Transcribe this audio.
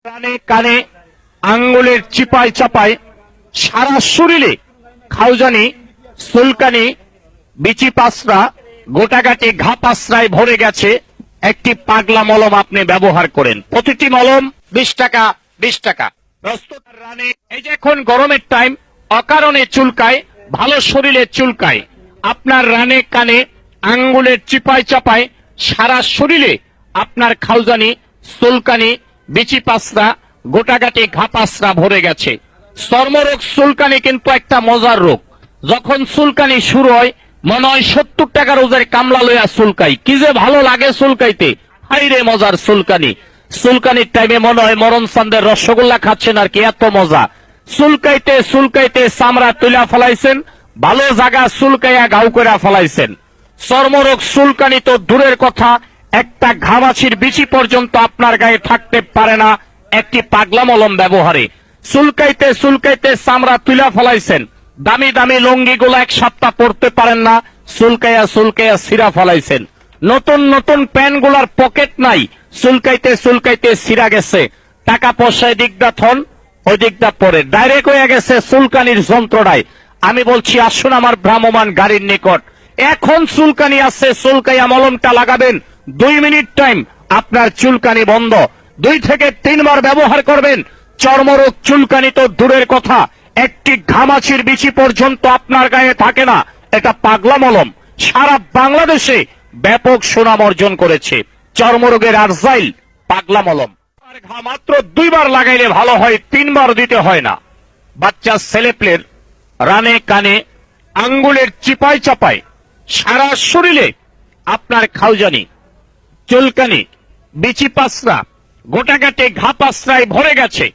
কানে কানে আঙ্গুলের চিপায় চাপায় সারা শরীরে খাউজানি, সুলকানি, বিচি পাসরা, গোটাগাটি ঘা পাসরায় ভরে গেছে। একটি পাগলা মলম আপনি ব্যবহার করেন। প্রতিটি মলম 20 টাকা 20 টাকা। প্রস্তুত রানে এই যে এখন গরমের টাইম, অকারণে চুলকায়, ভালো শরীরে চুলকায়। আপনার রানে কানে আঙ্গুলের চিপায় চাপায় সারা শরীরে আপনার খাউজানি, সুলকানি, বিচি পাসরা, গোটাগাটি ঘা পাসরা ভরে গেছে। চর্মরোগ চুলকানি কিন্তু একটা মজার রোগ। যখন চুলকানি শুরু হয় মনে হয় 70 টাকার ওজের কামলা লইয়া চুলকাই, কি যে ভালো লাগে চুলকাইতে। হাইরে মজার চুলকানি। চুলকানির টাইমে মনে হয় মরণ চান্দের রসগোল্লা খাচ্ছেন আর কি, এত মজা। চুলকাইতে চুলকাইতে চামড়া তুলা ফলাইছেন, ভালো জায়গা চুলকাইয়া ঘাউ করে ফলাইছেন। চর্মরোগ চুলকানি তো দূরের কথা, একটা ঘামাছির বিচি পর্যন্ত আপনার গায়ে থাকতে পারে না একটি পাগলা মলম ব্যবহারে। চুলকাইতে চুলকাইতে চামড়া তুলা ফলাইছেন, দামি দামি লুঙ্গি গুলা 1 সপ্তাহ পরতে পারেন না, চুলকাইয়া চুলকাইয়া ছিঁড়া ফলাইছেন। নতুন নতুন প্যান্ট গুলার পকেট নাই, চুলকাইতে চুলকাইতে ছিঁড়া গেছে। টাকা পয়সা দিকদা থন, ওই দিকদা পরে ডাইরেক্ট হয়ে গেছে চুলকানির যন্ত্রণায়। আমি বলছি আসুন আমার ভ্রাম্যমান গাড়ির নিকট, এখন চুলকানি আছে, চুলকাইয়া মলমটা লাগাবেন। 2 মিনিট টাইম, আপনার চুলকানি বন্ধ। 2 থেকে 3 বার ব্যবহার করবেন। চর্মরোগ চুলকানি তো দূরের কথা, একটি ঘামাচির বিচি পর্যন্ত আপনার গায়ে থাকে না। এটা পাগলা মলম সারা বাংলাদেশে ব্যাপক সুনাম অর্জন করেছে। চর্মরোগের আরজাইল পাগলা মলম। আর ঘা মাত্র 2 বার লাগাইলে ভালো হয়, 3 বার দিতে হয় না। বাচ্চা ছেলেপেলের রানে কানে আঙ্গুলের চিপায় চাপায় সারা শরীরে আপনার খাউজানি, চুলকানি, বিচি পাসরা, গোটাগাটে ঘা পাসরায় ভরে গেছে।